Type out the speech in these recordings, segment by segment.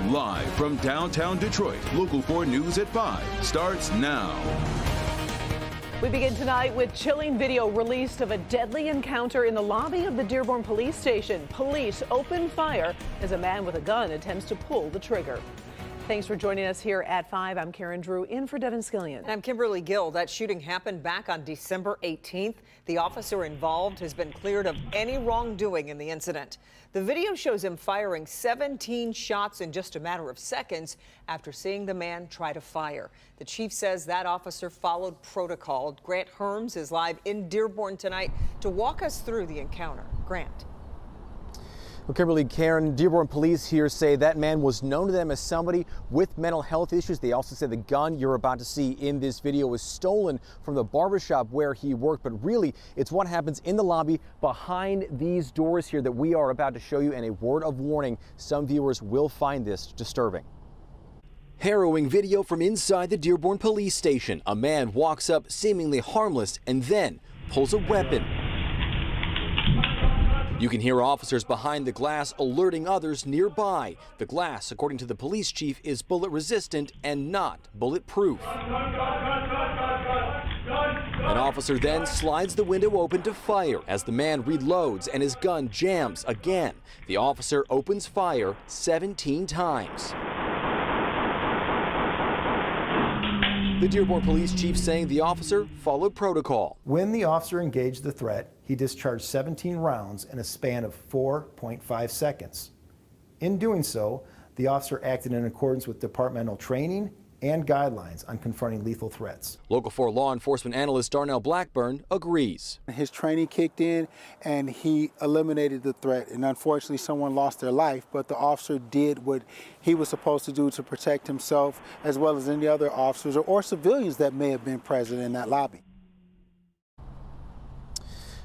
Live from downtown Detroit, Local 4 News at 5 starts now. We begin tonight with chilling video released of a deadly encounter in the lobby of the Dearborn police station. Police open fire as a man with a gun attempts to pull the trigger. Thanks for joining us here at 5. I'm Karen Drew, in for Devin Skillian. And I'm Kimberly Gill. That shooting happened back on December 18th. The officer involved has been cleared of any wrongdoing in the incident. The video shows him firing 17 shots in just a matter of seconds after seeing the man try to fire. The chief says that officer followed protocol. Grant Herms is live in Dearborn tonight to walk us through the encounter. Grant. Well, Kimberly, Karen, Dearborn police here say that man was known to them as somebody with mental health issues. They also said the gun you're about to see in this video was stolen from the barbershop where he worked. But really, it's what happens in the lobby behind these doors here that we are about to show you. And a word of warning, some viewers will find this disturbing. Harrowing video from inside the Dearborn police station. A man walks up seemingly harmless and then pulls a weapon. You can hear officers behind the glass alerting others nearby. The glass, according to the police chief, is bullet resistant and not bulletproof. An officer then slides the window open to fire as the man reloads and his gun jams again. The officer opens fire 17 times. The Dearborn police chief saying the officer followed protocol. When the officer engaged the threat, he discharged 17 rounds in a span of 4.5 seconds. In doing so, the officer acted in accordance with departmental training and guidelines on confronting lethal threats. Local 4 law enforcement analyst Darnell Blackburn agrees. His training kicked in and he eliminated the threat, and unfortunately someone lost their life, but the officer did what he was supposed to do to protect himself as well as any other officers or civilians that may have been present in that lobby.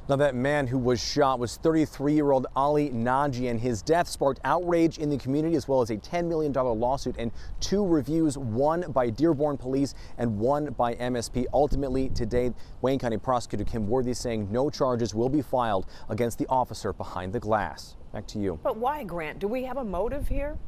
Now, that man who was shot was 33-year-old Ali Naji, and his death sparked outrage in the community as well as a $10 million lawsuit and 2 reviews, one by Dearborn police and one by MSP. Ultimately, today, Wayne County Prosecutor Kim Worthy saying no charges will be filed against the officer behind the glass. Back to you. But why, Grant? Do we have a motive here?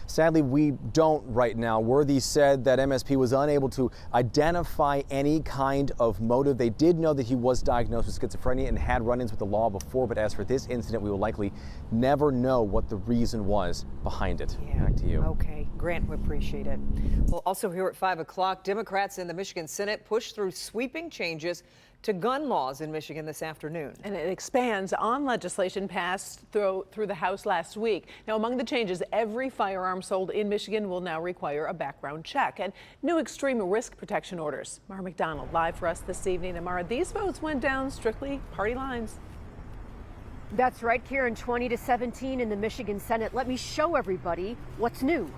Sadly, we don't right now. Worthy said that MSP was unable to identify any kind of motive. They did know that he was diagnosed with schizophrenia and had run-ins with the law before, but as for this incident, we will likely never know what the reason was behind it. Yeah. Back to you. Okay, Grant, we appreciate it. Well, also here at 5 o'clock, Democrats in the Michigan Senate pushed through sweeping changes to gun laws in Michigan this afternoon. And it expands on legislation passed through the House last week. Now, among the changes, every firearm sold in Michigan will now require a background check and new extreme risk protection orders. Mara McDonald live for us this evening. And Mara, these votes went down strictly party lines. That's right, Karen, 20-17 in the Michigan Senate. Let me show everybody what's new.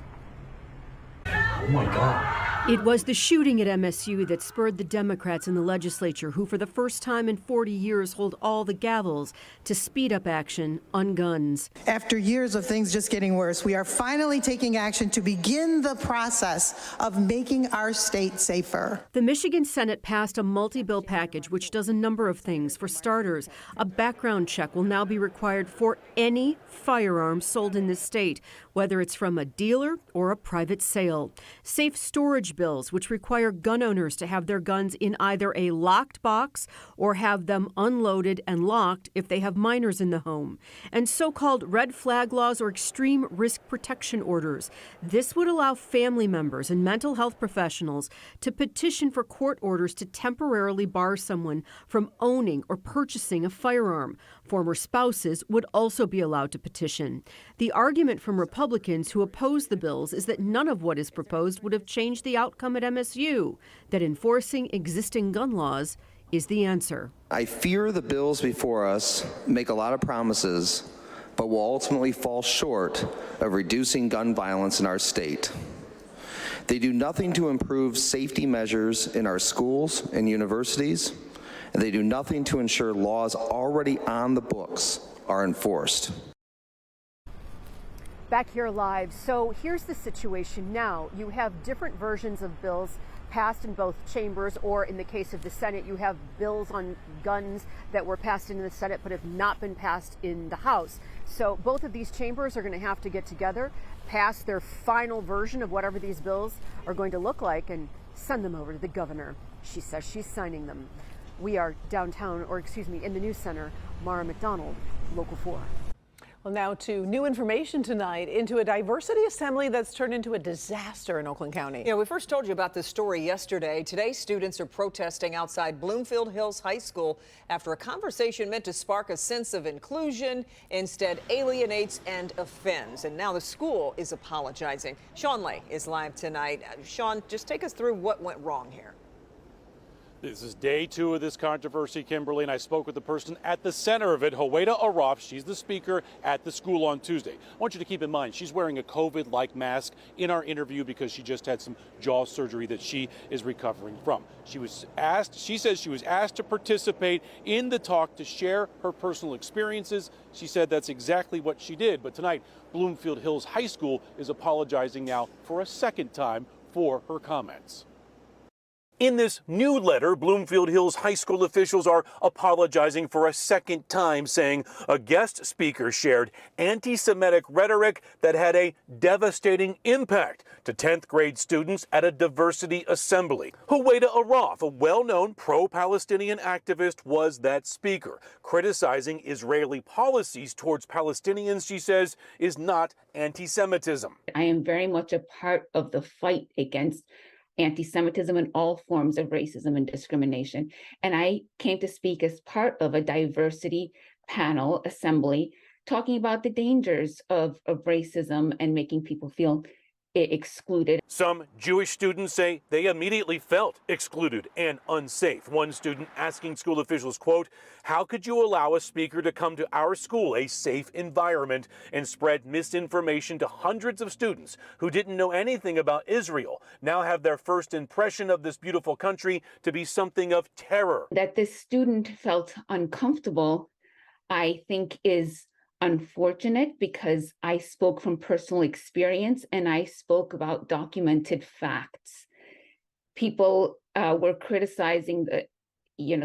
Oh my God. It was the shooting at MSU that spurred the Democrats in the legislature, who for the first time in 40 years hold all the gavels to speed up action on guns. After years of things just getting worse, we are finally taking action to begin the process of making our state safer. The Michigan Senate passed a multi-bill package which does a number of things. For starters, a background check will now be required for any firearm sold in this state, whether it's from a dealer or a private sale. Safe storage bills, which require gun owners to have their guns in either a locked box or have them unloaded and locked if they have minors in the home. And so-called red flag laws or extreme risk protection orders. This would allow family members and mental health professionals to petition for court orders to temporarily bar someone from owning or purchasing a firearm. Former spouses would also be allowed to petition. The argument from Republicans who oppose the bills is that none of what is proposed would have changed the outcome at MSU, that enforcing existing gun laws is the answer. I fear the bills before us make a lot of promises, but will ultimately fall short of reducing gun violence in our state. They do nothing to improve safety measures in our schools and universities, and they do nothing to ensure laws already on the books are enforced. Back here live. So here's the situation now. You have different versions of bills passed in both chambers, or in the case of the Senate, you have bills on guns that were passed in the Senate but have not been passed in the House. So both of these chambers are going to have to get together, pass their final version of whatever these bills are going to look like, and send them over to the governor. She says she's signing them. We are downtown, or excuse me, in the News Center. Mara McDonald, Local 4. Well, now to new information tonight into a diversity assembly that's turned into a disaster in Oakland County. Yeah, we first told you about this story yesterday. Today, students are protesting outside Bloomfield Hills High School after a conversation meant to spark a sense of inclusion instead alienates and offends. And now the school is apologizing. Sean Lay is live tonight. Sean, just take us through what went wrong here. This is day 2 of this controversy, Kimberly, and I spoke with the person at the center of it, Huwaida Araf. She's the speaker at the school on Tuesday. I want you to keep in mind, she's wearing a COVID-like mask in our interview because she just had some jaw surgery that she is recovering from. She says she was asked to participate in the talk to share her personal experiences. She said that's exactly what she did. But tonight, Bloomfield Hills High School is apologizing now for a second time for her comments. In this new letter, Bloomfield Hills High School officials are apologizing for a second time, saying a guest speaker shared anti-Semitic rhetoric that had a devastating impact to 10th grade students at a diversity assembly. Huwaida Araf, a well-known pro-Palestinian activist, was that speaker, criticizing Israeli policies towards Palestinians, she says, is not anti-Semitism. I am very much a part of the fight against anti-Semitism and all forms of racism and discrimination. And I came to speak as part of a diversity panel assembly talking about the dangers of racism and making people feel excluded. Some Jewish students say they immediately felt excluded and unsafe. One student asking school officials, quote, "How could you allow a speaker to come to our school, a safe environment, and spread misinformation to hundreds of students who didn't know anything about Israel, now have their first impression of this beautiful country to be something of terror?" That this student felt uncomfortable, I think, is unfortunate, because I spoke from personal experience and I spoke about documented facts. People were criticizing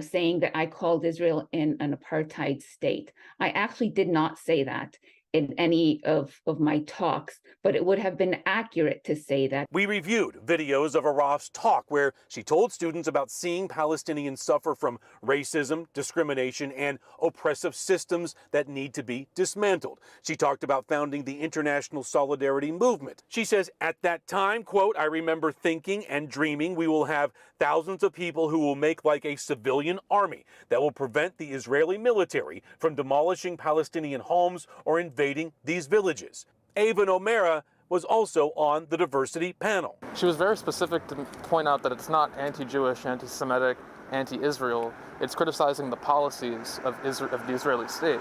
saying that I called Israel an apartheid state. I actually did not say that in any of my talks, but it would have been accurate to say that. We reviewed videos of Araf's talk where she told students about seeing Palestinians suffer from racism, discrimination, and oppressive systems that need to be dismantled. She talked about founding the International Solidarity Movement. She says, at that time, quote, "I remember thinking and dreaming we will have thousands of people who will make like a civilian army that will prevent the Israeli military from demolishing Palestinian homes or invading these villages." Ava O'Mara was also on the diversity panel. She was very specific to point out that it's not anti-Jewish, anti-Semitic, anti-Israel. It's criticizing the policies of the Israeli state.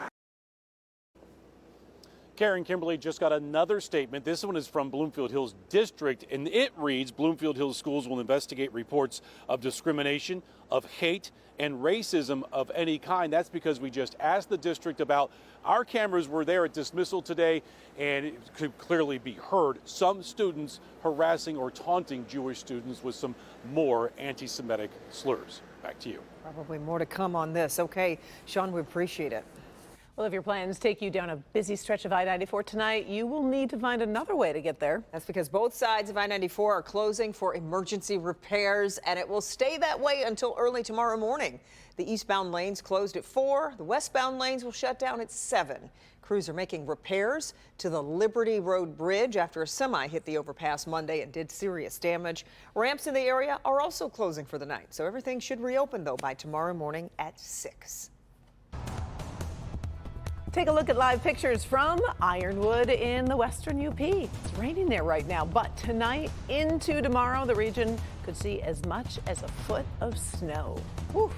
Karen, Kimberly just got another statement. This one is from Bloomfield Hills District, and it reads, Bloomfield Hills schools will investigate reports of discrimination, of hate, and racism of any kind. That's because we just asked the district about, our cameras were there at dismissal today, and it could clearly be heard some students harassing or taunting Jewish students with some more anti-Semitic slurs. Back to you. Probably more to come on this. Okay, Sean, we appreciate it. Well, if your plans take you down a busy stretch of I-94 tonight, you will need to find another way to get there. That's because both sides of I-94 are closing for emergency repairs, and it will stay that way until early tomorrow morning. The eastbound lanes closed at 4. The westbound lanes will shut down at 7. Crews are making repairs to the Liberty Road Bridge after a semi hit the overpass Monday and did serious damage. Ramps in the area are also closing for the night, so everything should reopen, though, by tomorrow morning at 6. Take a look at live pictures from Ironwood in the western UP. It's raining there right now, but tonight into tomorrow, the region could see as much as a foot of snow. Whew.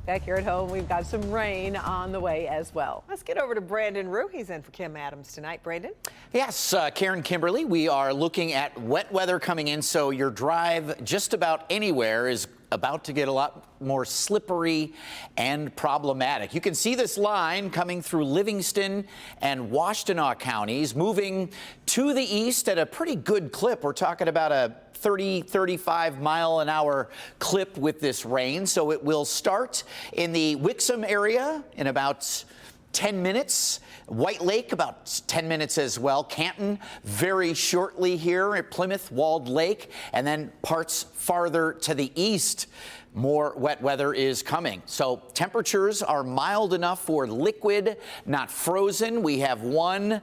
Back here at home, we've got some rain on the way as well. Let's get over to Brandon Rue. He's in for Kim Adams tonight. Brandon? Yes, Karen, Kimberly, we are looking at wet weather coming in, so your drive just about anywhere is about to get a lot more slippery and problematic. You can see this line coming through Livingston and Washtenaw counties, moving to the east at a pretty good clip. We're talking about a 30-35 mile an hour clip with this rain. So it will start in the Wixom area in about 10 minutes. White Lake, about 10 minutes as well. Canton, very shortly here at Plymouth, Walled Lake, and then parts farther to the east. More wet weather is coming. So temperatures are mild enough for liquid, not frozen. We have 1,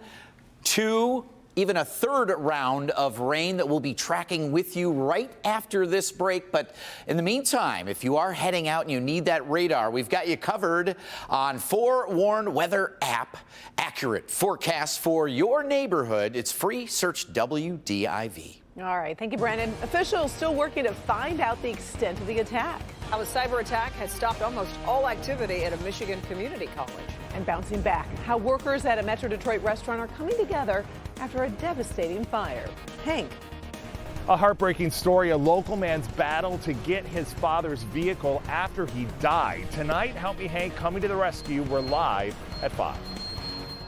2, even a third round of rain that we'll be tracking with you right after this break. But in the meantime, if you are heading out and you need that radar, we've got you covered on Forewarn Weather app. Accurate forecast for your neighborhood. It's free. Search WDIV. All right. Thank you, Brandon. Officials still working to find out the extent of the attack. How a cyber attack has stopped almost all activity at a Michigan community college. And bouncing back, how workers at a Metro Detroit restaurant are coming together after a devastating fire. Hank. A heartbreaking story, a local man's battle to get his father's vehicle after he died. Tonight, Help Me Hank coming to the rescue. We're live at 5.